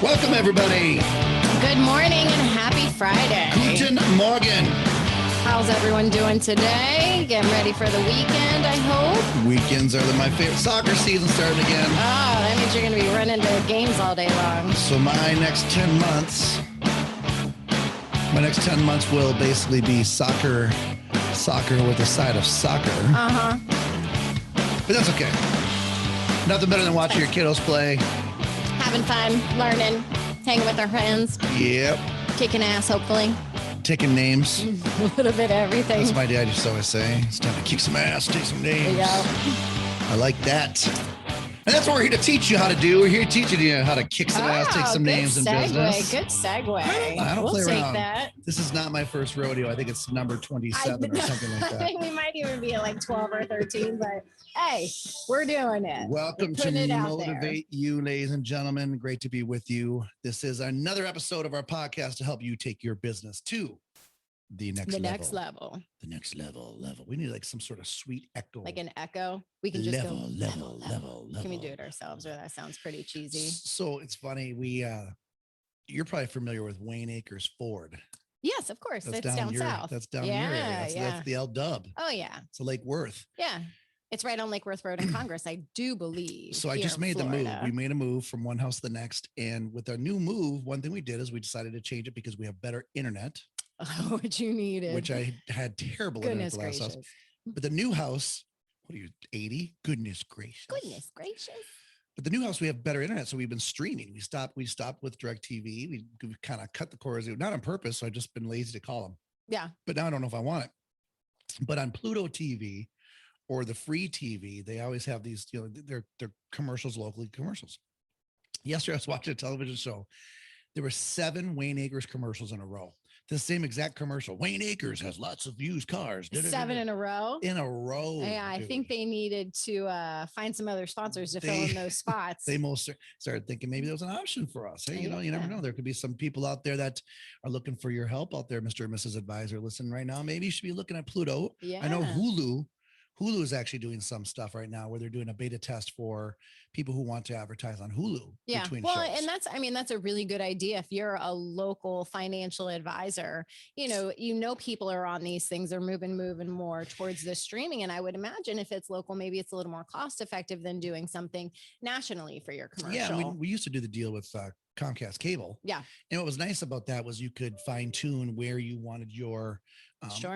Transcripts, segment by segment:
Welcome, everybody. Good morning and happy Friday. Guten Morgen. How's everyone doing today? Getting ready for the weekend, I hope. Weekends are my favorite. Soccer season starting again. Oh, that means you're going to be running to games all day long. So my next 10 months will basically be soccer with a side of soccer. Uh-huh. But that's okay. Nothing better than watching your kiddos play. Having fun, learning, hanging with our friends. Yep. Kicking ass, hopefully. Taking names. A little bit of everything. That's what my dad used to always say. It's time to kick some ass, take some names. There you go. I like that. And that's what we're here to teach you how to do. We're here teaching you how to kick some ass, take some names in business. Good segue. I don't we'll play take around. That. This is not my first rodeo. I think it's number 27 or something like that. I think we might even be at like 12 or 13, but hey, we're doing it. Welcome to Motivate You, ladies and gentlemen. Great to be with you. This is another episode of our podcast to help you take your business to the next level. The next level. We need like some sort of sweet echo. Like an echo. We can just level. Can we do it ourselves, or that sounds pretty cheesy? So it's funny. You're probably familiar with Wayne Acres Ford. Yes, of course. That's it's down south. That's down your area. That's the L Dub. Oh yeah. It's a Lake Worth. Yeah. It's right on Lake Worth Road in Congress, I do believe. So I just made the move. We made a move from one house to the next. And with our new move, one thing we did is we decided to change it because we have better internet. Oh, what you needed. Which I had terrible internet at the last house. But the new house, what are you, 80? Goodness gracious. But the new house, we have better internet. So we've been streaming. We stopped with DirecTV. We kind of cut the cords, not on purpose. So I've just been lazy to call them. Yeah. But now I don't know if I want it. But on Pluto TV or the free TV, they always have these, they're commercials, locally commercials. Yesterday, I was watching a television show. There were 7 Wayne Acres commercials in a row. The same exact commercial. Wayne Acres has lots of used cars. 7 in a row? In a row. Yeah, I think they needed to find some other sponsors to fill in those spots. They most started thinking maybe there was an option for us. Hey, you never know. There could be some people out there that are looking for your help out there, Mr. and Mrs. Advisor. Listen right now. Maybe you should be looking at Pluto. Yeah. I know Hulu is actually doing some stuff right now where they're doing a beta test for people who want to advertise on Hulu. Yeah. Well, shows. And that's a really good idea. If you're a local financial advisor, people are on these things, they're moving more towards the streaming. And I would imagine if it's local, maybe it's a little more cost effective than doing something nationally for your commercial. Yeah. We used to do the deal with Comcast cable. Yeah. And what was nice about that was you could fine tune where you wanted your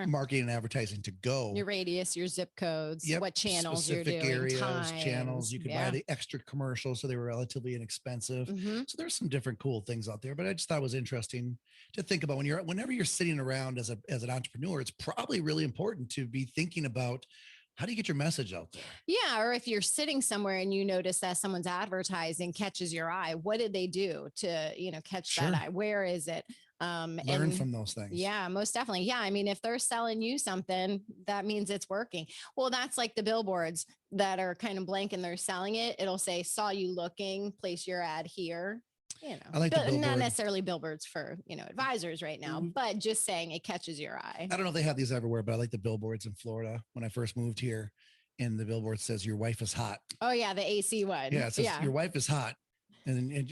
marketing and advertising to go. Your radius, your zip codes, what channels specific you're doing, areas, channels. You could buy the extra commercials, so they were relatively inexpensive. Mm-hmm. So there's some different cool things out there, but I just thought it was interesting to think about whenever you're sitting around as an entrepreneur. It's probably really important to be thinking about how do you get your message out there? Yeah. Or if you're sitting somewhere and you notice that someone's advertising catches your eye, what did they do to, catch that eye? Where is it? Learn from those things. Yeah, most definitely. Yeah. I mean, if they're selling you something, that means it's working. Well, that's like the billboards that are kind of blank and they're selling it. It'll say, saw you looking, place your ad here. I like not necessarily billboards for, advisors right now, but just saying it catches your eye. I don't know if they have these everywhere, but I like the billboards in Florida. When I first moved here, and the billboard says, your wife is hot. Oh yeah. The AC one. Yeah. It says, your wife is hot. And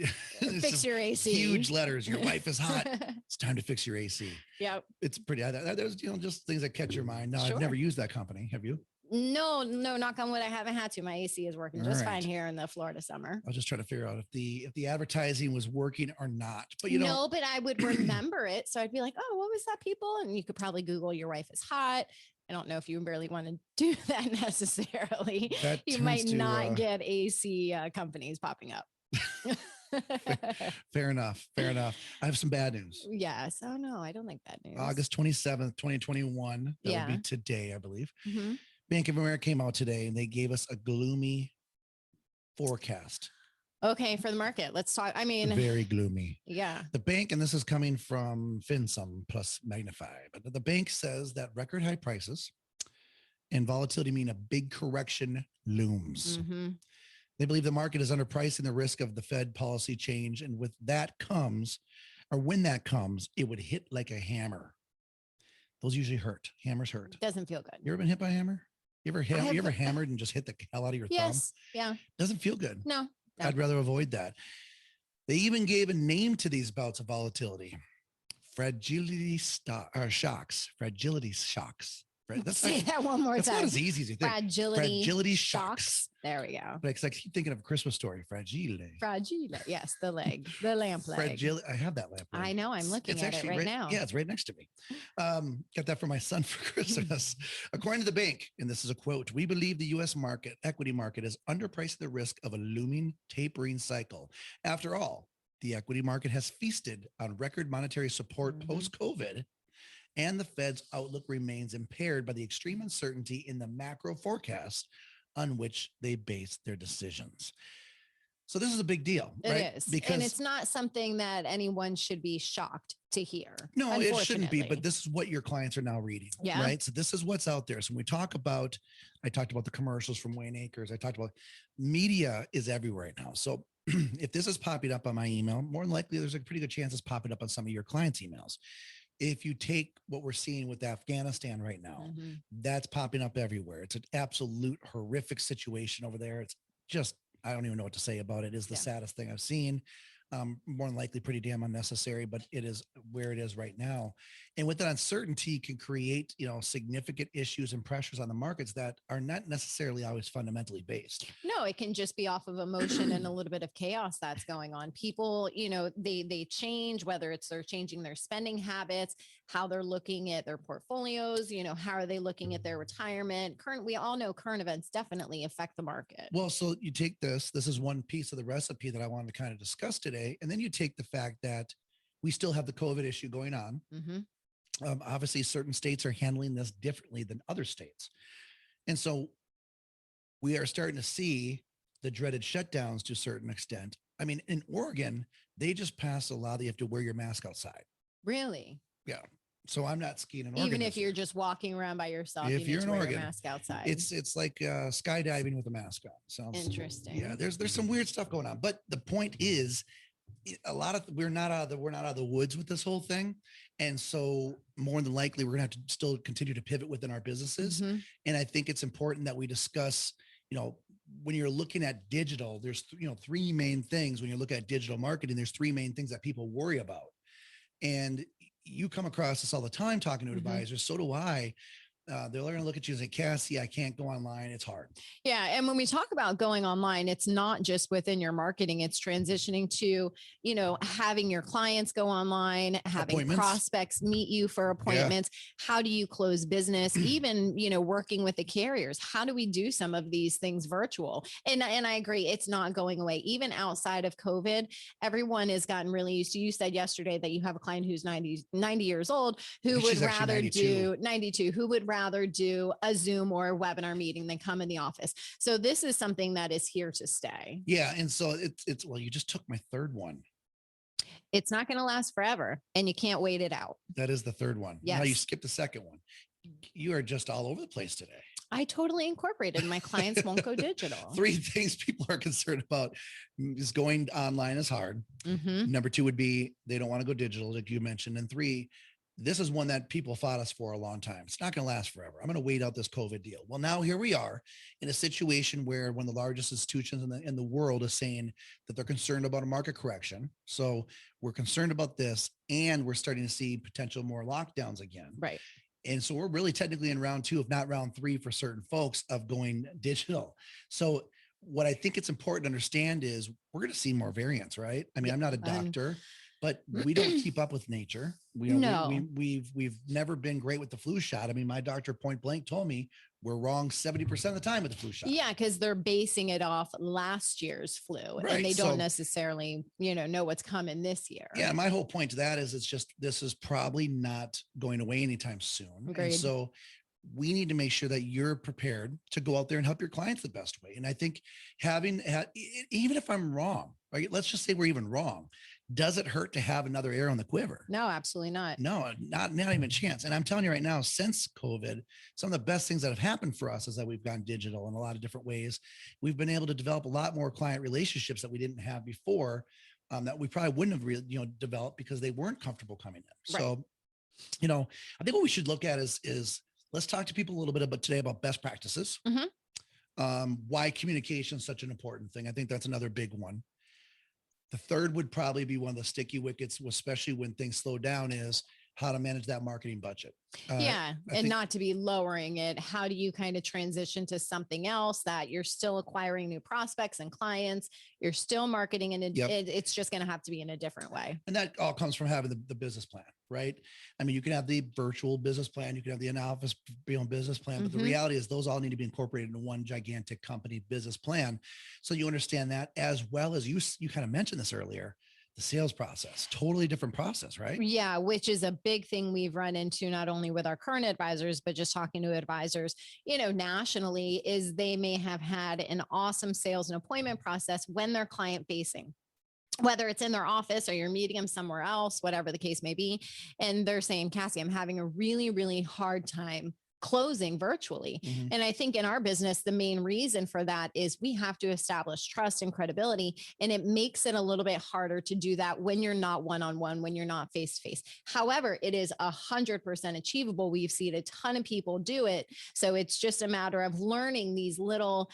fix your AC. Huge letters. Your wife is hot. It's time to fix your AC. Yep. It's pretty. There's just things that catch your mind. No, Sure. I've never used that company. Have you? No. Knock on wood. I haven't had to. My AC is working just fine here in the Florida summer. I was just trying to figure out if the advertising was working or not. But no, but I would remember it. So I'd be like, oh, what was that, people? And you could probably Google your wife is hot. I don't know if you really want to do that necessarily. You might not get AC companies popping up. Fair enough. I have some bad news. Yes. Oh no, I don't like bad news. August 27th, 2021. That would be today, I believe. Mm-hmm. Bank of America came out today and they gave us a gloomy forecast. Okay, for the market. Let's talk. I mean, very gloomy. Yeah. The bank, and this is coming from FinSum plus Magnify, but the bank says that record high prices and volatility mean a big correction looms. Mm-hmm. They believe the market is underpricing the risk of the Fed policy change. And with that comes, or when that comes, it would hit like a hammer. Those usually hurt. Hammers hurt. Doesn't feel good. You ever been hit by a hammer? You ever hammered and just hit the hell out of your thumb? Yes. Yeah. Doesn't feel good. No. I'd rather avoid that. They even gave a name to these bouts of volatility: shocks. Fragility shocks. Right? That's Say that one more that's time. not as easy as you think. Fragility shocks. shocks. There we go. But I keep thinking of a Christmas Story. Fragile. Yes, the leg, the lamp leg. Fragile. I have that lamp leg. I know. I'm looking at it right now. Yeah, it's right next to me. Got that for my son for Christmas. According to the bank, and this is a quote, "We believe the U.S. equity market is underpriced the risk of a looming tapering cycle. After all, the equity market has feasted on record monetary support post-COVID, and the Fed's outlook remains impaired by the extreme uncertainty in the macro forecast on which they base their decisions." So this is a big deal, right? It is. And it's not something that anyone should be shocked to hear. No, it shouldn't be, but this is what your clients are now reading, right? So this is what's out there. So when we talk about, I talked about the commercials from Wayne Akers. I talked about media is everywhere right now. So if this is popping up on my email, more than likely there's a pretty good chance it's popping up on some of your clients' emails. If you take what we're seeing with Afghanistan right now, that's popping up everywhere. It's an absolute horrific situation over there. It's just, I don't even know what to say about it. It's the saddest thing I've seen. More than likely pretty damn unnecessary, but it is where it is right now. And with that uncertainty can create, significant issues and pressures on the markets that are not necessarily always fundamentally based. No, it can just be off of emotion and a little bit of chaos that's going on. People, they change, whether it's they're changing their spending habits, how they're looking at their portfolios, how are they looking at their retirement? We all know current events definitely affect the market. Well, so you take this is one piece of the recipe that I wanted to kind of discuss today. And then you take the fact that we still have the COVID issue going on. Obviously, certain states are handling this differently than other states. And so we are starting to see the dreaded shutdowns to a certain extent. I mean, in Oregon, they just passed a law that you have to wear your mask outside. Really? Yeah. So I'm not skiing in Oregon. Even if you're just walking around by yourself, if you're in wear Oregon, your mask outside. It's like skydiving with a mask on. Sounds interesting. Yeah, there's some weird stuff going on. But the point is, we're not out of the woods with this whole thing. And so more than likely, we're gonna have to still continue to pivot within our businesses. And I think it's important that we discuss, when you're looking at digital, there's three main things. When you look at digital marketing, there's three main things that people worry about. And you come across this all the time talking to advisors. So do I. They're going to look at you and say, "Cassie, I can't go online. It's hard." Yeah. And when we talk about going online, it's not just within your marketing, it's transitioning to, having your clients go online, having prospects meet you for appointments. How do you close business? Even, working with the carriers, how do we do some of these things virtual? And I agree, it's not going away. Even outside of COVID, everyone has gotten really used to, you said yesterday that you have a client who's 90 years old, who would rather do 92, who would rather do a Zoom or a webinar meeting than come in the office. So this is something that is here to stay. Yeah. And so it's well, you just took my third one. It's not going to last forever and you can't wait it out. That is the third one. Yes. Now you skipped the second one. You are just all over the place today. I totally incorporated. My clients won't go digital. Three things people are concerned about is going online is hard. Number two would be they don't want to go digital, like you mentioned. And three, this is one that people fought us for a long time. It's not going to last forever. I'm going to wait out this COVID deal. Well, now here we are in a situation where one of the largest institutions in the world is saying that they're concerned about a market correction. So we're concerned about this, and we're starting to see potential more lockdowns again. Right. And so we're really technically in round two, if not round three, for certain folks of going digital. So what I think it's important to understand is we're going to see more variants, right? I mean, I'm not a doctor, but we don't keep up with nature. We've never been great with the flu shot. I mean, my doctor point blank told me we're wrong 70% of the time with the flu shot. Yeah, because they're basing it off last year's flu, and they don't necessarily, know what's coming this year. Yeah, my whole point to that is this is probably not going away anytime soon. Agreed. And so we need to make sure that you're prepared to go out there and help your clients the best way. And I think even if I'm wrong, right? Let's just say we're even wrong. Does it hurt to have another arrow in the quiver? No, absolutely not. No, not even a chance. And I'm telling you right now, since COVID, some of the best things that have happened for us is that we've gone digital in a lot of different ways. We've been able to develop a lot more client relationships that we didn't have before, that we probably wouldn't have really, developed because they weren't comfortable coming in. Right. So, I think what we should look at is let's talk to people a little bit about best practices. Why communication is such an important thing. I think that's another big one. The third would probably be one of the sticky wickets, especially when things slow down, is how to manage that marketing budget. Yeah. And not to be lowering it. How do you kind of transition to something else that you're still acquiring new prospects and clients? You're still marketing, and Yep. it's just going to have to be in a different way. And that all comes from having the business plan, right? I mean, you can have the virtual business plan, you can have the in-office business plan, but the reality is those all need to be incorporated into one gigantic company business plan. So you understand that, as well as you kind of mentioned this earlier, the sales process, totally different process, right? Yeah, which is a big thing we've run into, not only with our current advisors, but just talking to advisors, nationally, is they may have had an awesome sales and appointment process when they're client facing, whether it's in their office or you're meeting them somewhere else, whatever the case may be. And they're saying, Cassie, I'm having a really, really hard time closing virtually. And I think in our business, the main reason for that is we have to establish trust and credibility. And it makes it a little bit harder to do that when you're not one-on-one, when you're not face-to-face. However, it is 100% achievable. We've seen a ton of people do it. So it's just a matter of learning these little,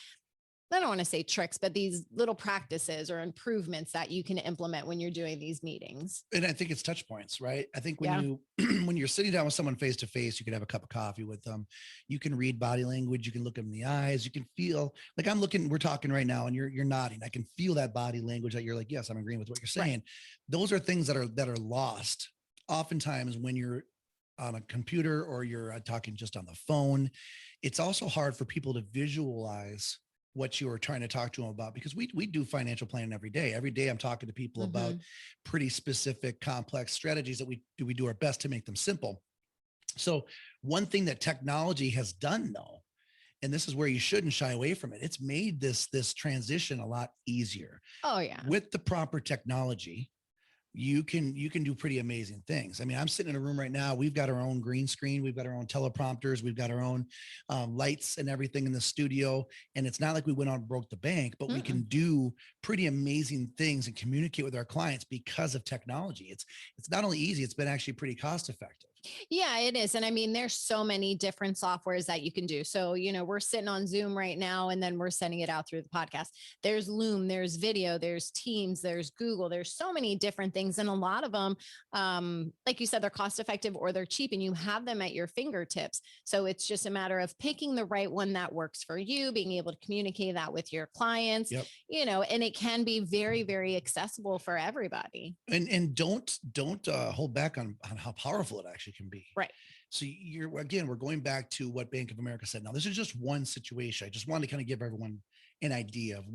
I don't want to say tricks, but these little practices or improvements that you can implement when you're doing these meetings. And I think it's touch points, right? I think when you, when you're sitting down with someone face to face, you can have a cup of coffee with them. You can read body language. You can look them in the eyes. You can feel like we're talking right now and you're nodding. I can feel that body language that you're like, yes, I'm agreeing with what you're saying. Right. Those are things that are lost oftentimes when you're on a computer or you're talking just on the phone. It's also hard for people to visualize what you are trying to talk to them about, because we do financial planning every day. Every day I'm talking to people about pretty specific, complex strategies that we do our best to make them simple. So one thing that technology has done, though, and this is where you shouldn't shy away from it, it's made this transition a lot easier. Oh yeah. With the proper technology, you can do pretty amazing things. I mean, I'm sitting in a room right now. We've got our own green screen. We've got our own teleprompters. We've got our own lights and everything in the studio. And it's not like we went out and broke the bank, but we can do pretty amazing things and communicate with our clients because of technology. It's not only easy, it's been actually pretty cost effective. Yeah, it is. And I mean, there's so many different softwares that you can do. So, we're sitting on Zoom right now, and then we're sending it out through the podcast. There's Loom, there's video, there's Teams, there's Google, there's so many different things. And a lot of them, like you said, they're cost effective or they're cheap, and you have them at your fingertips. So it's just a matter of picking the right one that works for you, being able to communicate that with your clients, and it can be very, very accessible for everybody. And don't hold back on how powerful it actually can be. Right. So we're going back to what Bank of America said. Now, this is just one situation. I just wanted to kind of give everyone an idea of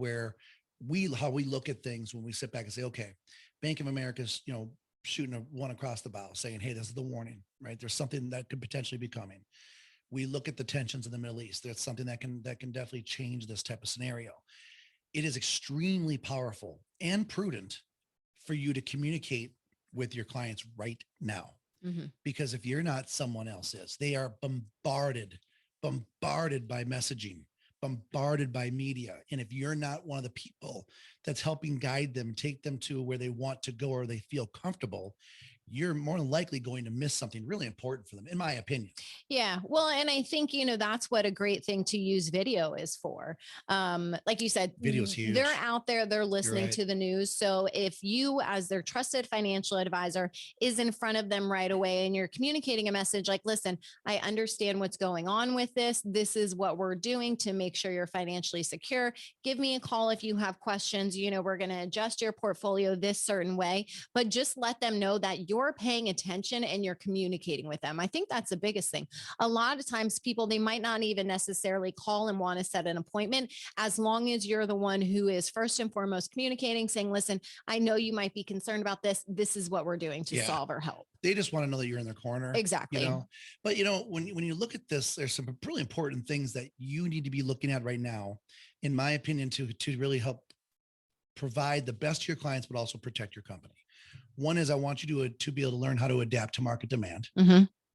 how we look at things when we sit back and say, okay, Bank of America's, shooting one across the bow saying, hey, this is the warning, right? There's something that could potentially be coming. We look at the tensions in the Middle East. There's something that can definitely change this type of scenario. It is extremely powerful and prudent for you to communicate with your clients right now. Because if you're not, someone else is. They are bombarded by messaging, bombarded by media. And if you're not one of the people that's helping guide them, take them to where they want to go or they feel comfortable, you're more than likely going to miss something really important for them, in my opinion. Yeah. Well, and I think, that's what a great thing to use video is for. Like you said, video's huge. They're out there, they're listening to the news. So if you, as their trusted financial advisor, is in front of them right away and you're communicating a message like, listen, I understand what's going on with this. This is what we're doing to make sure you're financially secure. Give me a call if you have questions. We're going to adjust your portfolio this certain way, but just let them know that you're paying attention and you're communicating with them. I think that's the biggest thing. A lot of times people, they might not even necessarily call and want to set an appointment, as long as you're the one who is first and foremost communicating, saying, listen, I know you might be concerned about this. This is what we're doing to solve or help. They just want to know that you're in their corner. Exactly. But when you look at this, there's some really important things that you need to be looking at right now, in my opinion, to really help provide the best to your clients, but also protect your company. One is I want you to be able to learn how to adapt to market demand,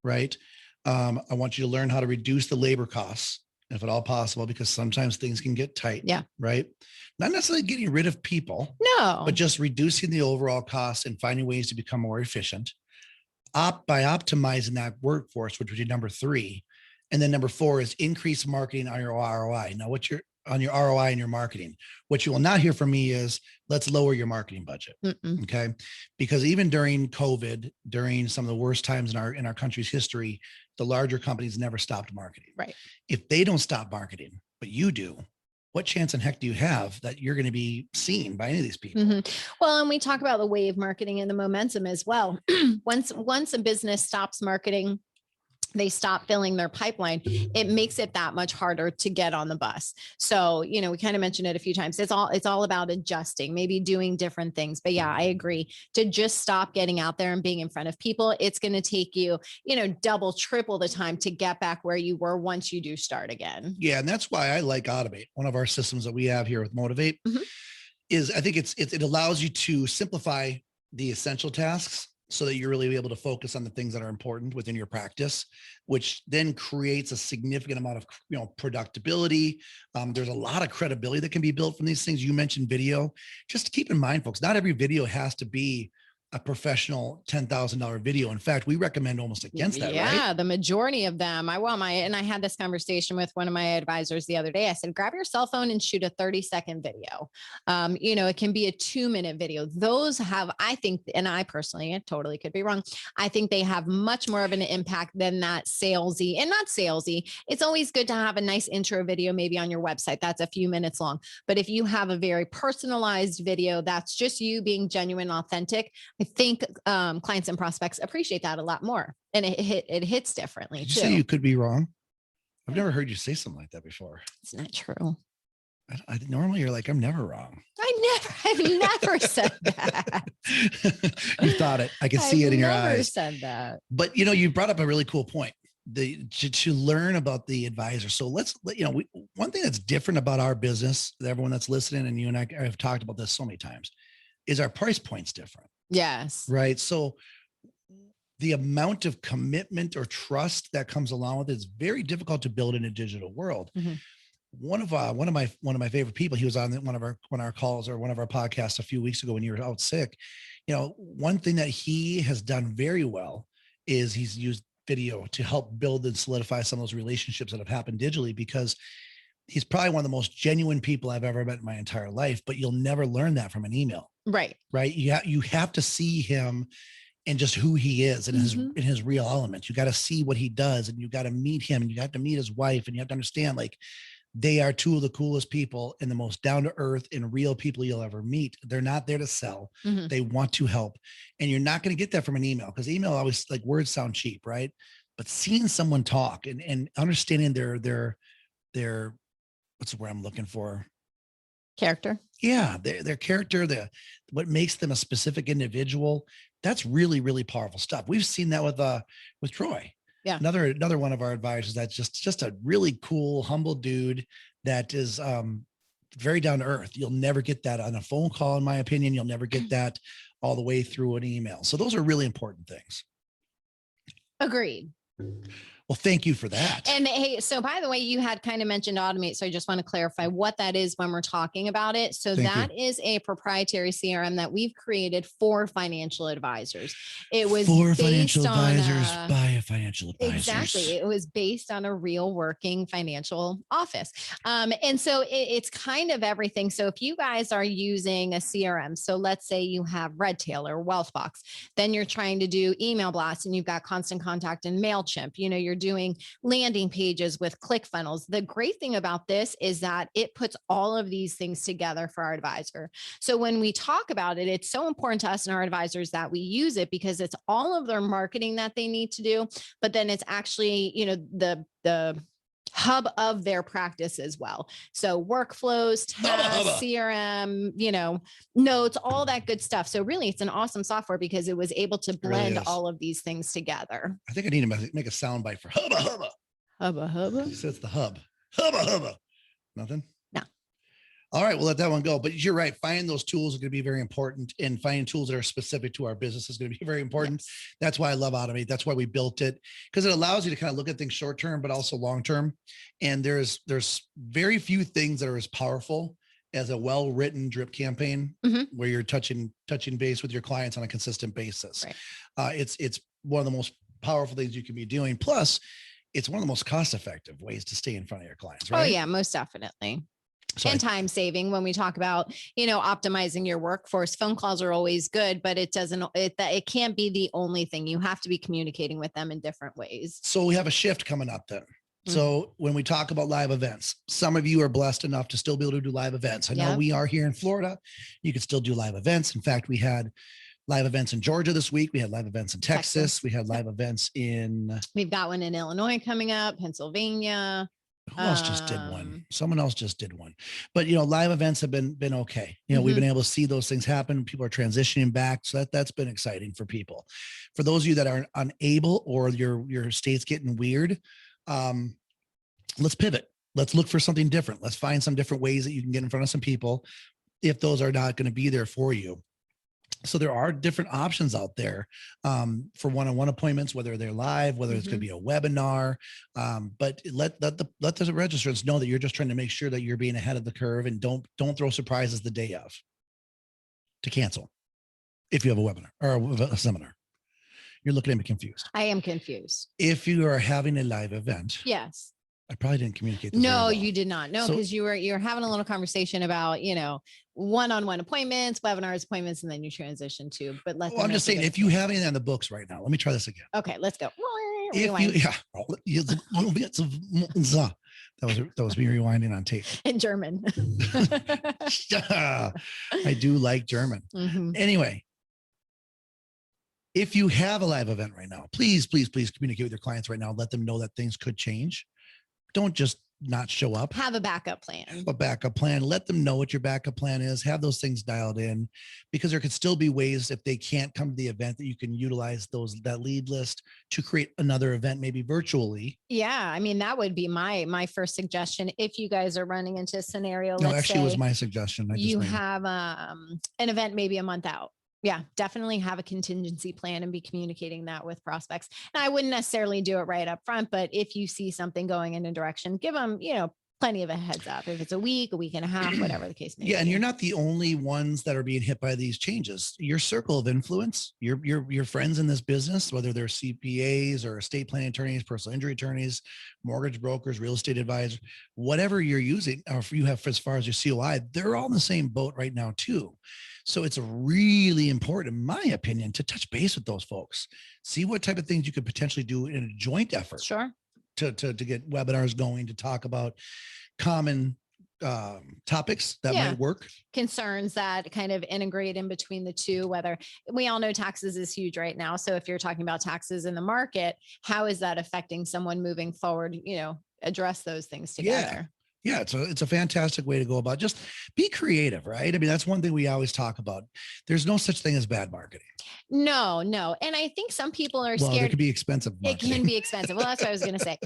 right? I want you to learn how to reduce the labor costs, if at all possible, because sometimes things can get tight, right? Not necessarily getting rid of people, but just reducing the overall costs and finding ways to become more efficient. By optimizing that workforce, which would be number 3, And then number 4 is increase marketing on your ROI. Now, what's your on your ROI and your marketing? What you will not hear from me is let's lower your marketing budget. Mm-mm. Okay. Because even during COVID, during some of the worst times in our country's history, the larger companies never stopped marketing. Right. If they don't stop marketing, but you do, what chance in heck do you have that you're going to be seen by any of these people? Mm-hmm. Well, and we talk about the wave marketing and the momentum as well. once a business stops marketing, they stop filling their pipeline, it makes it that much harder to get on the bus. So, we kind of mentioned it a few times. It's all about adjusting, maybe doing different things. But yeah, I agree. To just stop getting out there and being in front of people, it's going to take you, double, triple the time to get back where you were once you do start again. Yeah. And that's why I like Automate. One of our systems that we have here with Motivate is I think it allows you to simplify the essential tasks so that you're really able to focus on the things that are important within your practice, which then creates a significant amount of productability. There's a lot of credibility that can be built from these things. You mentioned video. Just keep in mind, folks, not every video has to be a professional $10,000 video. In fact, we recommend almost against that. Yeah, right? The majority of them. I had this conversation with one of my advisors the other day. I said, grab your cell phone and shoot a 30-second video. It can be a 2-minute video. Those have, I think, and I personally, I totally could be wrong, I think they have much more of an impact than that salesy, and not salesy. It's always good to have a nice intro video, maybe on your website. That's a few minutes long. But if you have a very personalized video, that's just you being genuine, authentic, I think clients and prospects appreciate that a lot more, and it hits differently. Did you say you could be wrong? I've never heard you say something like that before. It's not true. I normally you're like, I'm never wrong. I've never said that. You thought it. I could see it in your eyes. I've never said that. But you brought up a really cool point. To learn about the advisor. So one thing that's different about our business, everyone that's listening, and you and I have talked about this so many times, is our price point's different. Yes. Right. So the amount of commitment or trust that comes along with it is very difficult to build in a digital world. Mm-hmm. One of my favorite people, he was on one of our calls or one of our podcasts a few weeks ago when you were out sick. One thing that he has done very well is he's used video to help build and solidify some of those relationships that have happened digitally, because he's probably one of the most genuine people I've ever met in my entire life, but you'll never learn that from an email. Right. Right. You have to see him and just who he is and in his real elements. You got to see what he does, and you got to meet him, and you have to meet his wife, and you have to understand, like, they are two of the coolest people and the most down to earth and real people you'll ever meet. They're not there to sell. Mm-hmm. They want to help. And you're not going to get that from an email, because email always, like, words sound cheap, right? But seeing someone talk and understanding their what's the word I'm looking for? Character. Yeah. Their character, what makes them a specific individual. That's really, really powerful stuff. We've seen that with Troy. Yeah. Another one of our advisors that's just a really cool, humble dude that is very down to earth. You'll never get that on a phone call, in my opinion. You'll never get that all the way through an email. So those are really important things. Agreed. Well, thank you for that. And hey, so by the way, you had kind of mentioned Automate. So I just want to clarify what that is when we're talking about it. So that is a proprietary CRM that we've created for financial advisors. It was for financial advisors by financial advisors. Exactly. It was based on a real working financial office. And so it's kind of everything. So if you guys are using a CRM, so let's say you have Redtail or Wealthbox, then you're trying to do email blasts and you've got Constant Contact and MailChimp, you're doing landing pages with ClickFunnels. The great thing about this is that it puts all of these things together for our advisor. So when we talk about it, it's so important to us and our advisors that we use it, because it's all of their marketing that they need to do, but then it's actually, the hub of their practice as well. So workflows, tasks, CRM, notes, all that good stuff. So really it's an awesome software because it was able to blend all of these things together. I think I need to make a sound bite for hubba hubba. Hubba hubba. So it's the hub. Hubba hubba. Nothing? No. All right, we'll let that one go. But you're right. Finding those tools are going to be very important, and finding tools that are specific to our business is going to be very important. Yes. That's why I love Automate. That's why we built it, because it allows you to kind of look at things short term, but also long term. And there's very few things that are as powerful as a well-written drip campaign where you're touching base with your clients on a consistent basis. Right. It's one of the most powerful things you can be doing. Plus, it's one of the most cost-effective ways to stay in front of your clients, right? Oh yeah, most definitely. So And time saving when we talk about, optimizing your workforce. Phone calls are always good, but it can't be the only thing. You have to be communicating with them in different ways. so we have a shift coming up then. So when we talk about live events, some of you are blessed enough to still be able to do live events. I know we are here in Florida. You can still do live events. In fact, we had live events in Georgia this week. We had live events in Texas. We had live events we've got one in Illinois coming up, Pennsylvania. Who else just did one? Someone else just did one. But live events have been okay. We've been able to see those things happen. People are transitioning back. So that's been exciting for people. For those of you that are unable or your state's getting weird, let's pivot. Let's look for something different. Let's find some different ways that you can get in front of some people if those are not going to be there for you. So there are different options out there for one-on-one appointments, whether they're live, whether it's going to be a webinar. But let the registrants know that you're just trying to make sure that you're being ahead of the curve, and don't throw surprises the day of to cancel if you have a webinar or a seminar. You're looking at me confused. I am confused. If you are having a live event, yes. I probably didn't communicate this. No, well. you did not. No, because you're having a little conversation about, one-on-one appointments, webinars, appointments, and then you transition to, but I'm just saying, if you have anything on the books right now, let me try this again. Okay, let's go. That was me rewinding on tape. In German. I do like German. Anyway, if you have a live event right now, please communicate with your clients right now. Let them know that things could change. Don't just not show up. Have a backup plan. Have a backup plan. Let them know what your backup plan is. Have those things dialed in, because there could still be ways, if they can't come to the event, that you can utilize that lead list to create another event, maybe virtually. Yeah, I mean, that would be my first suggestion. If you guys are running into a scenario, no, actually, it was my suggestion. You have an event maybe a month out. Yeah, definitely have a contingency plan and be communicating that with prospects. And I wouldn't necessarily do it right up front, but if you see something going in a direction, give them, plenty of a heads up. If it's a week and a half, whatever the case may be. Yeah, and you're not the only ones that are being hit by these changes. Your circle of influence, your friends in this business, whether they're CPAs or estate planning attorneys, personal injury attorneys, mortgage brokers, real estate advisors, whatever you're using, or if you have as far as your COI, they're all in the same boat right now too. So it's really important, in my opinion, to touch base with those folks. See what type of things you could potentially do in a joint effort. Sure. To get webinars going, to talk about common topics that might work. Concerns that kind of integrate in between the two, whether we all know taxes is huge right now. So if you're talking about taxes in the market, how is that affecting someone moving forward? Address those things together. Yeah, it's a fantastic way to go about. Just be creative, right? I mean, that's one thing we always talk about. There's no such thing as bad marketing. No. And I think some people are scared. It could be expensive marketing. It can be expensive. Well, that's what I was going to say.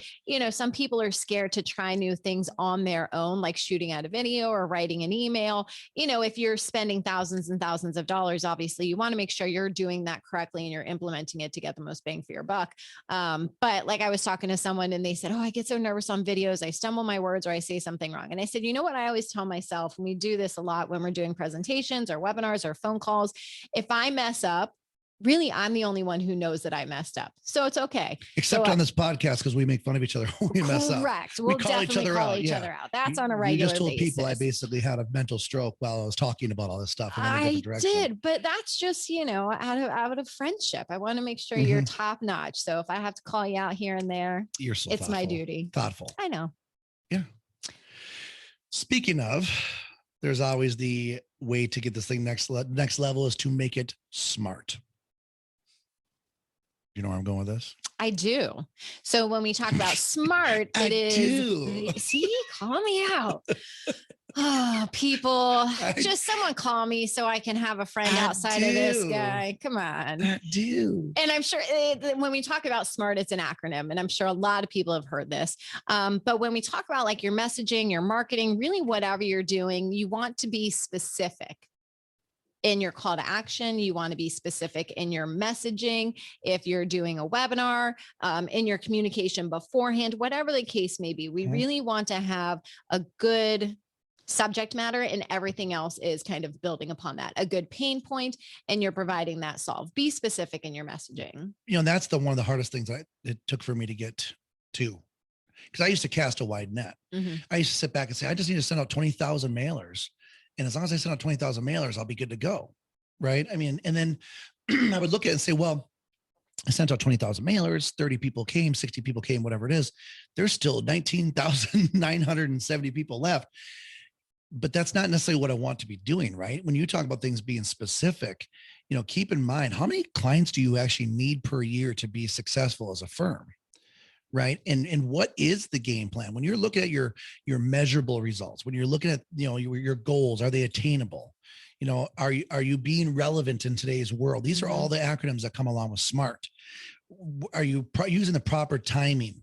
Some people are scared to try new things on their own, like shooting out a video or writing an email. If you're spending thousands and thousands of dollars, obviously you want to make sure you're doing that correctly and you're implementing it to get the most bang for your buck. But like I was talking to someone and they said, oh, I get so nervous on videos. I stumble my words or I say something wrong. And I said, you know what? I always tell myself, and we do this a lot when we're doing presentations or webinars or phone calls. If I mess up, really, I'm the only one who knows that I messed up. So it's okay. Except on this podcast, because we make fun of each other when we mess up. Correct. We'll call each other out. That's on a regular basis. You just told people I basically had a mental stroke while I was talking about all this stuff. I did, but that's just, out of friendship. I want to make sure you're top notch. So if I have to call you out here and there, it's thoughtful. My duty. Thoughtful. I know. Yeah. Speaking of, there's always the way to get this thing next level is to make it smart. You know where I'm going with this? I do. So when we talk about smart, see, call me out. Oh, people, just someone call me so I can have a friend outside of this guy. Come on. I do. And I'm sure when we talk about SMART, it's an acronym, and I'm sure a lot of people have heard this. But when we talk about like your messaging, your marketing, really whatever you're doing, you want to be specific in your call to action. You want to be specific in your messaging. If you're doing a webinar, in your communication beforehand, whatever the case may be, we really want to have a good subject matter, and everything else is kind of building upon that, a good pain point, and you're providing that solve. Be specific in your messaging. That's one of the hardest things it took for me to get 2. Because I used to cast a wide net. I used to sit back and say, I just need to send out 20,000 mailers. And as long as I send out 20,000 mailers, I'll be good to go. Right. I mean, and then I would look at it and say, well, I sent out 20,000 mailers, 30 people came, 60 people came, whatever it is. There's still 19,970 people left. But that's not necessarily what I want to be doing, right? When you talk about things being specific, keep in mind, how many clients do you actually need per year to be successful as a firm? Right. And what is the game plan when you're looking at your measurable results, when you're looking at, your goals, are they attainable? Are you being relevant in today's world? These are all the acronyms that come along with SMART. Are you using the proper timing?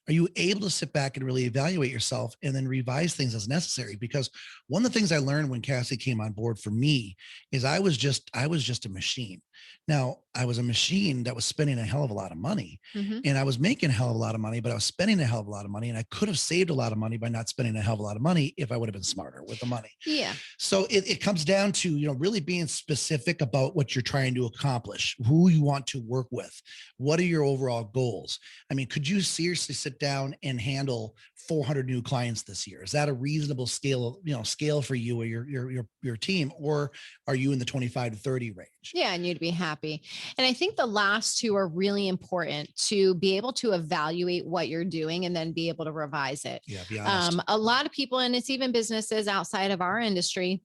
Are you able to sit back and really evaluate yourself and then revise things as necessary? Because one of the things I learned when Cassie came on board for me is I was just a machine. Now, I was a machine that was spending a hell of a lot of money, and I was making a hell of a lot of money, but I was spending a hell of a lot of money, and I could have saved a lot of money by not spending a hell of a lot of money if I would have been smarter with the money. Yeah. So it comes down to, really being specific about what you're trying to accomplish, who you want to work with. What are your overall goals? I mean, could you seriously sit down and handle 400 new clients this year? Is that a reasonable scale for you or your team, or are you in the 25 to 30 range? Yeah, and you'd be happy. And I think the last two are really important to be able to evaluate what you're doing and then be able to revise it. Yeah, be honest. A lot of people, and it's even businesses outside of our industry,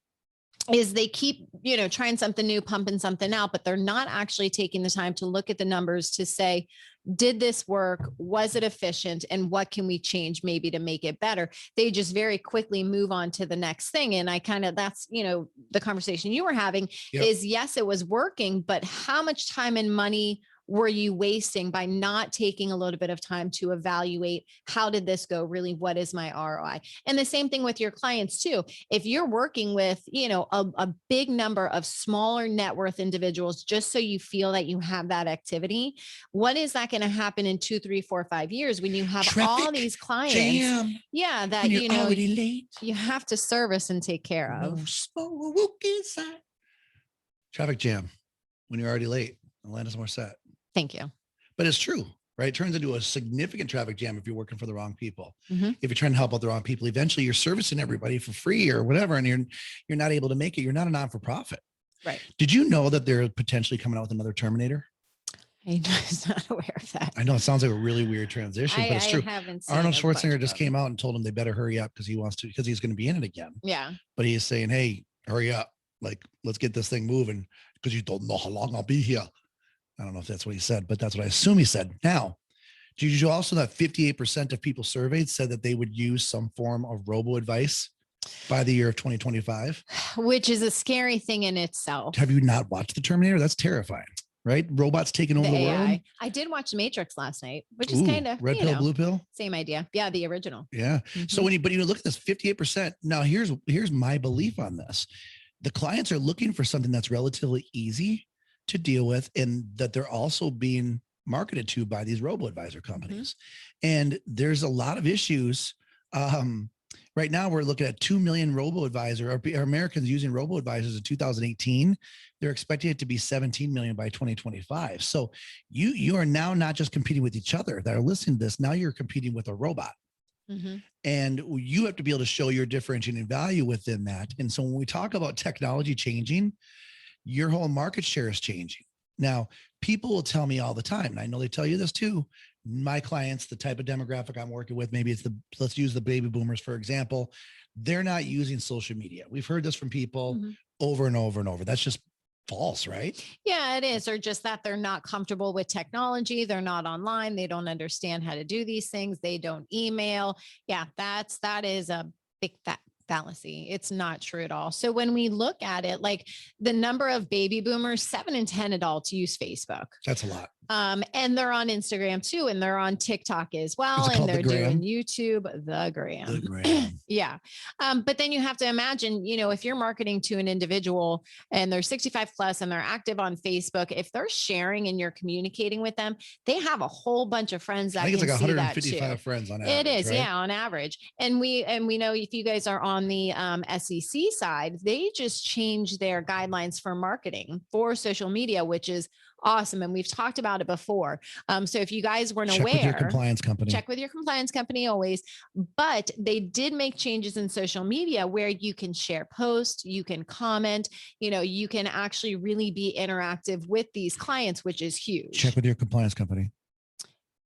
is they keep, trying something new, pumping something out, but they're not actually taking the time to look at the numbers to say, did this work? Was it efficient? And what can we change maybe to make it better? They just very quickly move on to the next thing. And that's, the conversation you were having is, yes, it was working, but how much time and money were you wasting by not taking a little bit of time to evaluate, how did this go? Really, what is my ROI? And the same thing with your clients too. If you're working with, a big number of smaller net worth individuals, just so you feel that you have that activity, what is that going to happen in 2, 3, 4, 5 years when you have all these clients? Jam. Yeah, that when you're already late. You have to service and take care of. Traffic jam when you're already late. Alanis Morissette. Thank you. But it's true, right? It turns into a significant traffic jam if you're working for the wrong people. If you're trying to help out the wrong people, eventually you're servicing everybody for free or whatever, and you're not able to make it. You're not a non-for-profit. Right. Did you know that they're potentially coming out with another Terminator? I was not aware of that. I know it sounds like a really weird transition, but it's true. Arnold Schwarzenegger just came out and told him they better hurry up because he's going to be in it again. Yeah. But he's saying, hey, hurry up. Like, let's get this thing moving because you don't know how long I'll be here. I don't know if that's what he said, but that's what I assume he said. Now, did you also that 58% of people surveyed said that they would use some form of robo-advice by the year of 2025? Which is a scary thing in itself. Have you not watched The Terminator? That's terrifying, right? Robots taking over the world. I did watch Matrix last night, which is kind of red pill, blue pill. Same idea. Yeah, the original. Yeah. So when you look at this 58%, now here's my belief on this. The clients are looking for something that's relatively easy to deal with, and that they're also being marketed to by these robo-advisor companies. And there's a lot of issues. Right now, we're looking at 2 million robo-advisor or Americans using robo-advisors in 2018. They're expecting it to be 17 million by 2025. So you are now not just competing with each other that are listening to this. Now you're competing with a robot. And you have to be able to show your differentiating value within that. And so when we talk about technology changing, your whole market share is changing. Now, people will tell me all the time, and I know they tell you this too, my clients, the type of demographic I'm working with, maybe it's let's use the baby boomers, for example, they're not using social media. We've heard this from people over and over and over. That's just false, right? Yeah, it is. Or just that they're not comfortable with technology. They're not online. They don't understand how to do these things. They don't email. Yeah, that is a big fallacy. It's not true at all. So when we look at it, like the number of baby boomers, 7 in 10 adults use Facebook. That's a lot. And they're on Instagram too, and they're on TikTok as well. And they're doing YouTube, the gram. Yeah. But then you have to imagine, if you're marketing to an individual and they're 65 plus and they're active on Facebook, if they're sharing and you're communicating with them, they have a whole bunch of friends that I think it's like see 155 that too. friends on average. It is, right? yeah, on average. And we know if you guys are on on the SEC side, they just changed their guidelines for marketing for social media, which is awesome. And we've talked about it before. So if you guys weren't Check aware, with your compliance company. check with your compliance company always. But they did make changes in social media where you can share posts, you can comment, you can actually really be interactive with these clients, which is huge. Check with your compliance company.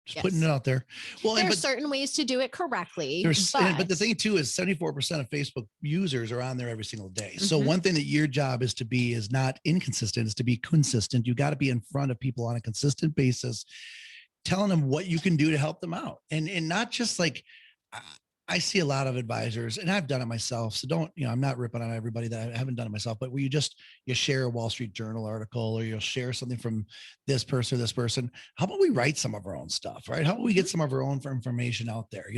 Just putting it out there. Well, there are certain ways to do it correctly. But the thing too is 74% of Facebook users are on there every single day. So one thing that your job is to be is not inconsistent, is to be consistent. You got to be in front of people on a consistent basis, telling them what you can do to help them out. And not just like, I see a lot of advisors, and I've done it myself. So don't, I'm not ripping on everybody that I haven't done it myself, but where you share a Wall Street Journal article, or you'll share something from this person or this person. How about we write some of our own stuff, right? How about we get some of our own information out there,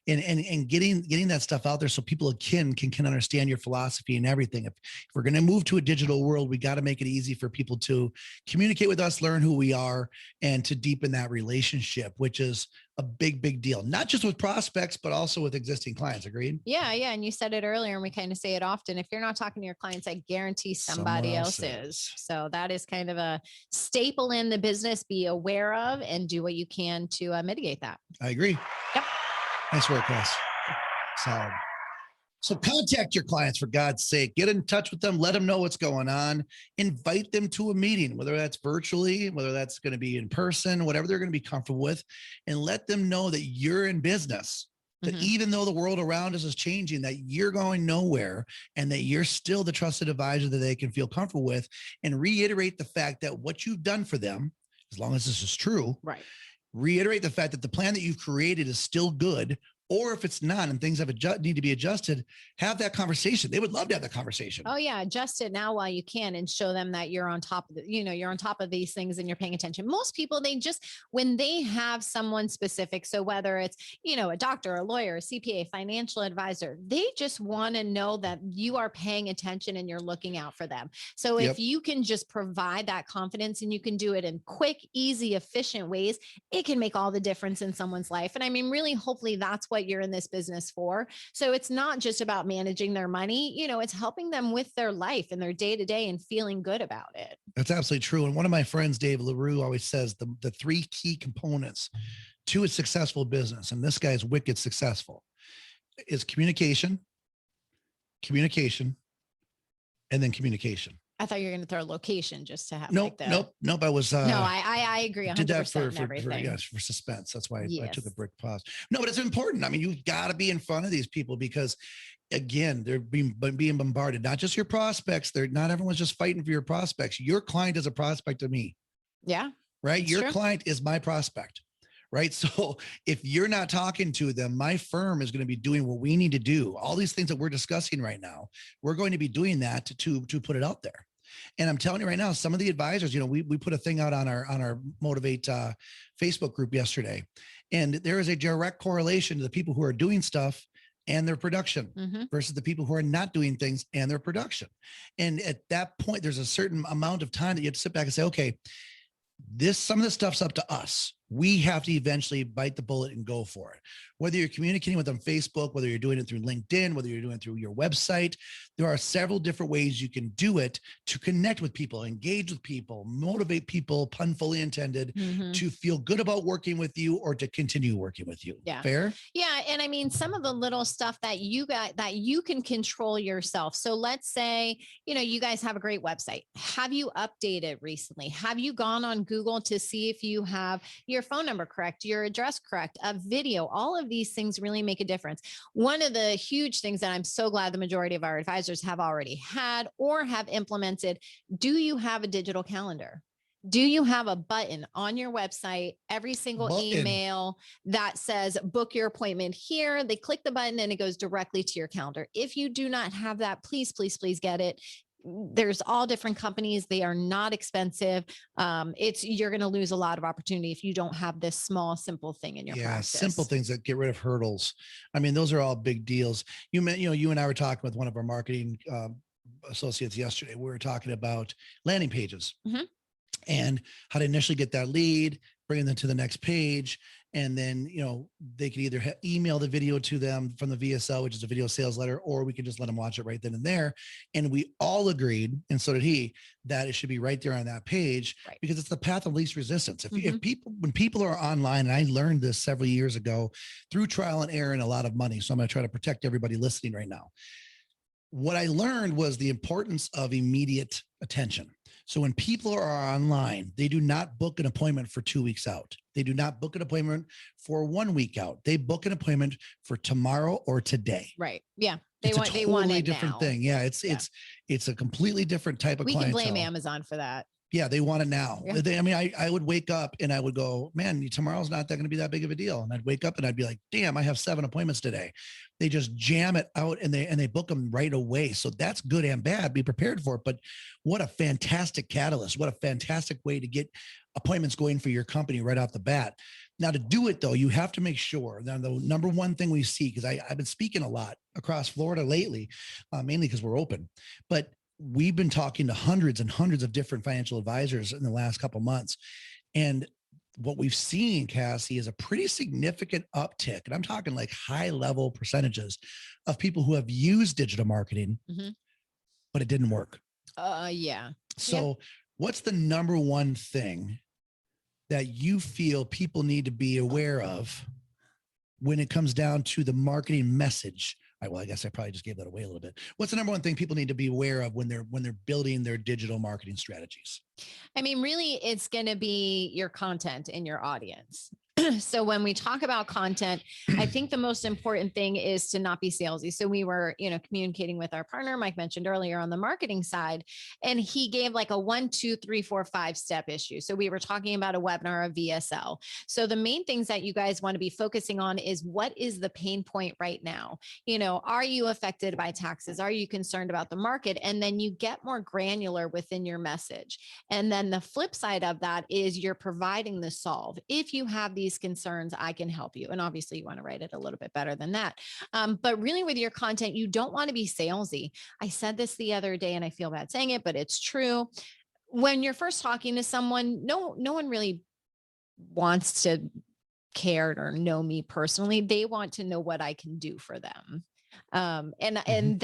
and getting that stuff out there so people can understand your philosophy and everything. If we're going to move to a digital world, we got to make it easy for people to communicate with us, learn who we are, and to deepen that relationship, which is a big deal, not just with prospects, but also with existing clients. Agreed? Yeah. And you said it earlier, and we kind of say it often. If you're not talking to your clients, I guarantee somebody else is. So that is kind of a staple in the business. Be aware of and do what you can to mitigate that. I agree. Yep. Nice work, Wes. Solid. So contact your clients, for God's sake. Get in touch with them. Let them know what's going on. Invite them to a meeting, whether that's virtually, whether that's going to be in person, whatever they're going to be comfortable with, and let them know that you're in business, that even though the world around us is changing, that you're going nowhere, and that you're still the trusted advisor that they can feel comfortable with, and reiterate the fact that what you've done for them, as long as this is true, right? Reiterate the fact that the plan that you've created is still good. Or if it's not and things need to be adjusted, have that conversation. They would love to have that conversation. Oh yeah. Adjust it now while you can, and show them that you're on top of it. You're on top of these things and you're paying attention. Most people, when they have someone specific, so whether it's, a doctor, a lawyer, a CPA, financial advisor, they just want to know that you are paying attention and you're looking out for them. So if you can just provide that confidence, and you can do it in quick, easy, efficient ways, it can make all the difference in someone's life. And I mean, really, hopefully that's what you're in this business for. So it's not just about managing their money, it's helping them with their life and their day to day and feeling good about it. That's absolutely true. And one of my friends, Dave LaRue, always says the three key components to a successful business, and this guy is wicked successful, is communication, and then communication. I thought you were going to throw location just to have Nope. I was I agree 100% did that for suspense. That's why I took a brick pause. No, but it's important. I mean, you've got to be in front of these people, because again, they're being bombarded. Not just your prospects. Not everyone's just fighting for your prospects. Your client is a prospect to me. Yeah. Right. Your client is my prospect. Right. So if you're not talking to them, my firm is going to be doing what we need to do. All these things that we're discussing right now, we're going to be doing that to put it out there. And I'm telling you right now, some of the advisors, we put a thing out on our Motivate Facebook group yesterday, and there is a direct correlation to the people who are doing stuff and their production versus the people who are not doing things and their production. And at that point, there's a certain amount of time that you have to sit back and say, okay, some of this stuff's up to us. We have to eventually bite the bullet and go for it. Whether you're communicating with them Facebook, whether you're doing it through LinkedIn, whether you're doing it through your website, there are several different ways you can do it to connect with people, engage with people, motivate people, pun fully intended, to feel good about working with you or to continue working with you. Yeah. Fair? Yeah. And I mean, some of the little stuff that you got that you can control yourself. So let's say, you guys have a great website. Have you updated recently? Have you gone on Google to see if you have your phone number correct, your address correct, a video? All of these things really make a difference. One of the huge things that I'm so glad the majority of our advisors have already had or have implemented, do you have a digital calendar? Do you have a button on your website, every single email that says book your appointment here? They click the button and it goes directly to your calendar. If you do not have that, please get it. There's all different companies. They are not expensive. You're going to lose a lot of opportunity if you don't have this small, simple thing in your practice. Simple things that get rid of hurdles. I mean, those are all big deals. You and I were talking with one of our marketing associates yesterday. We were talking about landing pages and how to initially get that lead, bringing them to the next page, And then, they could either email the video to them from the VSL, which is a video sales letter, or we could just let them watch it right then and there. And we all agreed, and so did he, that it should be right there on that page, Right. because it's the path of least resistance. When people are online, and I learned this several years ago through trial and error and a lot of money. So I'm going to try to protect everybody listening right now. What I learned was the importance of immediate attention. So when people are online, they do not book an appointment for 2 weeks out. They do not book an appointment for 1 week out. They book an appointment for tomorrow or today. Right. Yeah. They want a different now. thing. Yeah. It's a completely different type of clientele. We can blame Amazon for that. Yeah, they want it now. Yeah. I would wake up and I would go, man, tomorrow's not going to be that big of a deal. And I'd wake up and I'd be like, damn, I have 7 appointments today. They just jam it out and they book them right away. So that's good and bad. Be prepared for it. But what a fantastic catalyst. What a fantastic way to get appointments going for your company right off the bat. Now, to do it, though, you have to make sure. Now, the number one thing we see, because I've been speaking a lot across Florida lately, mainly because we're open, but we've been talking to hundreds and hundreds of different financial advisors in the last couple of months. And what we've seen, Cassie, is a pretty significant uptick. And I'm talking like high level percentages of people who have used digital marketing, but it didn't work. Yeah. So what's the number one thing that you feel people need to be aware of when it comes down to the marketing message? I guess I probably just gave that away a little bit. What's the number one thing people need to be aware of when they're building their digital marketing strategies? I mean, really, it's going to be your content and your audience. So when we talk about content, I think the most important thing is to not be salesy. So we were, communicating with our partner, Mike mentioned earlier on the marketing side, and he gave like a 1, 2, 3, 4, 5 step issue. So we were talking about a webinar of VSL. So the main things that you guys want to be focusing on is what is the pain point right now? Are you affected by taxes? Are you concerned about the market? And then you get more granular within your message. And then the flip side of that is you're providing the solve. If you have these concerns, I can help you. And obviously you want to write it a little bit better than that. But really with your content, you don't want to be salesy. I said this the other day and I feel bad saying it, but it's true. When you're first talking to someone, no one really wants to care or know me personally. They want to know what I can do for them. And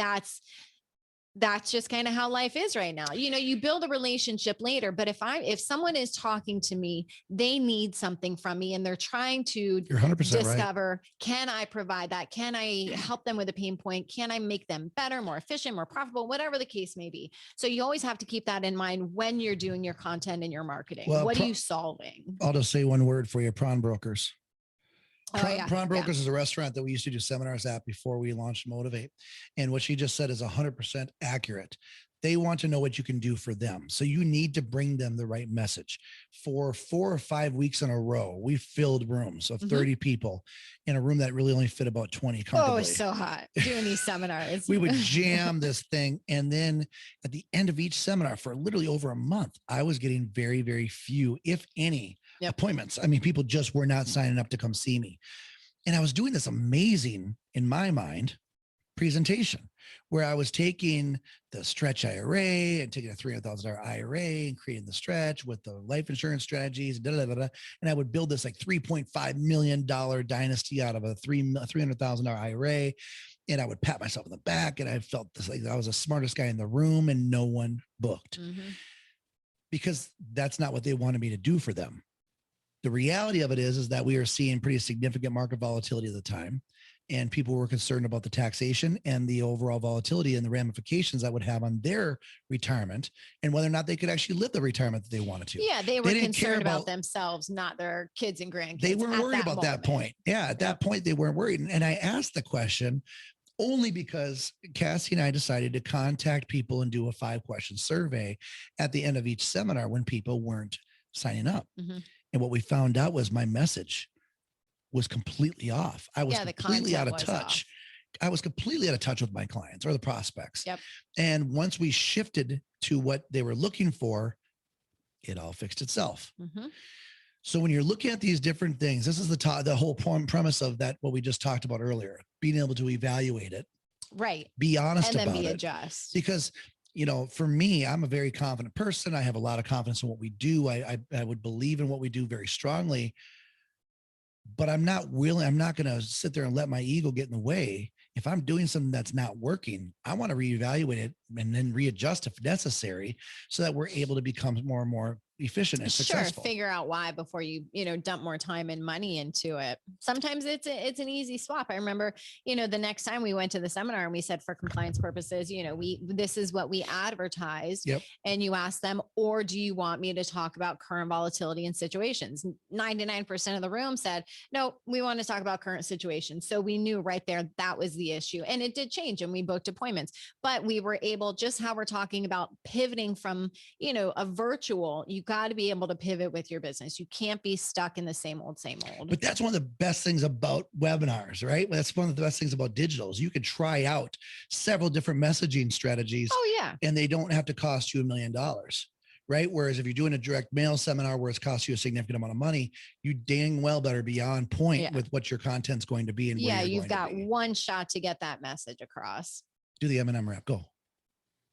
that's just kind of how life is right now. You build a relationship later, but if someone is talking to me, they need something from me and they're trying to discover, right. Can I provide that? Can I help them with a pain point? Can I make them better, more efficient, more profitable, whatever the case may be? So you always have to keep that in mind when you're doing your content and your marketing. Well, what are you solving? I'll just say one word for you: prawn brokers. Prawn Brokers is a restaurant that we used to do seminars at before we launched Motivate. And what she just said is 100% accurate. They want to know what you can do for them. So you need to bring them the right message. For 4 or 5 weeks in a row, we filled rooms of 30 people in a room that really only fit about 20 comfortably. Oh, it's so hot doing these seminars. We would jam this thing. And then at the end of each seminar for literally over a month, I was getting very, very few, if any, appointments. I mean, people just were not signing up to come see me. And I was doing this amazing, in my mind, presentation where I was taking the stretch IRA and taking a $300,000 IRA and creating the stretch with the life insurance strategies, and I would build this like $3.5 million dynasty out of a $300,000 IRA. And I would pat myself on the back and I felt this like I was the smartest guy in the room and no one booked because that's not what they wanted me to do for them. The reality of it is that we are seeing pretty significant market volatility at the time, and people were concerned about the taxation and the overall volatility and the ramifications that would have on their retirement and whether or not they could actually live the retirement that they wanted to. Yeah, they were concerned about themselves, not their kids and grandkids. They weren't worried about that point. Yeah, at that point, they weren't worried. And I asked the question only because Cassie and I decided to contact people and do a 5-question survey at the end of each seminar when people weren't signing up. And what we found out was my message was completely off. I was completely out of touch. I was completely out of touch with my clients or the prospects. And once we shifted to what they were looking for, it all fixed itself. So when you're looking at these different things, this is the whole premise of that, what we just talked about earlier, being able to evaluate it. Right. Be honest about it. And then be adjust. Because for me, I'm a very confident person. I have a lot of confidence in what we do. I would believe in what we do very strongly. but I'm not going to sit there and let my ego get in the way. If I'm doing something that's not working, I want to reevaluate it and then readjust if necessary so that we're able to become more and more efficient and successful. Figure out why before you dump more time and money into it. Sometimes it's an easy swap. I remember, the next time we went to the seminar and we said, for compliance purposes, this is what we advertised. Yep. And you asked them, or do you want me to talk about current volatility and situations? 99% of the room said, no, we want to talk about current situations. So we knew right there that was the issue, and it did change, and we booked appointments, but we were able, just how we're talking about pivoting from, a virtual, you got to be able to pivot with your business. You can't be stuck in the same old. But that's one of the best things about webinars, right? That's one of the best things about digital is you can try out several different messaging strategies. Oh yeah. And they don't have to cost you $1 million, right? Whereas if you're doing a direct mail seminar where it's cost you a significant amount of money, you dang well better be on point with what your content's going to be. And you've got one shot to get that message across. Do the M&M rap. Go.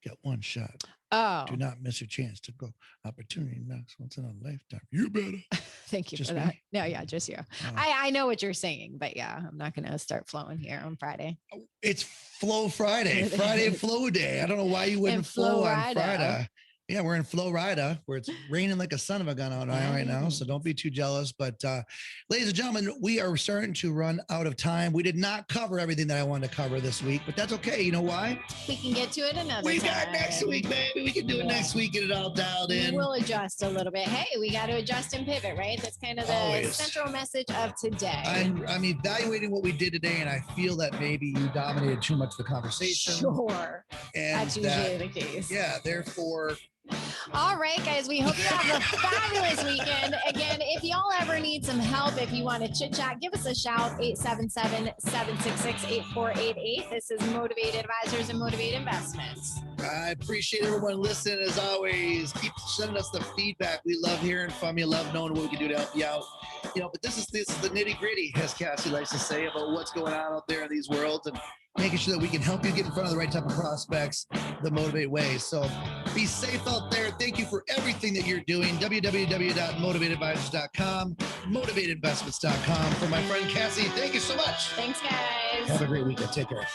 Get one shot. Oh, do not miss your chance to go. Opportunity knocks once in a lifetime. You better. Thank you just for that. No, yeah, just you. I know what you're singing, but yeah, I'm not going to start flowing here on Friday. It's Flow Friday, Friday Flow Day. I don't know why you wouldn't flow on Friday. Yeah, we're in Florida where it's raining like a son of a gun out right now. So don't be too jealous. But ladies and gentlemen, we are starting to run out of time. We did not cover everything that I wanted to cover this week, but that's okay. You know why? We can get to it another We time. got next week, baby. We can do it next week, get it all dialed in. We'll adjust a little bit. Hey, we got to adjust and pivot, right? That's kind of the central message of today. I'm evaluating what we did today, and I feel that maybe you dominated too much of the conversation. Sure. And that's usually the case. Yeah, therefore... All right, guys, we hope you have a fabulous weekend. Again, if y'all ever need some help, if you want to chit chat, give us a shout, 877-766-8488. This is Motivated Advisors and Motivated Investments. I appreciate everyone listening. As always, keep sending us the feedback. We love hearing from you, love knowing what we can do to help you out. But this is the nitty gritty, as Cassie likes to say, about what's going on out there in these worlds and making sure that we can help you get in front of the right type of prospects the motivate way. So be safe out there. Thank you for everything that you're doing. www.motivatedadvisors.com, motivatedinvestments.com. For my friend Cassie, thank you so much. Thanks, guys. Have a great weekend. Take care.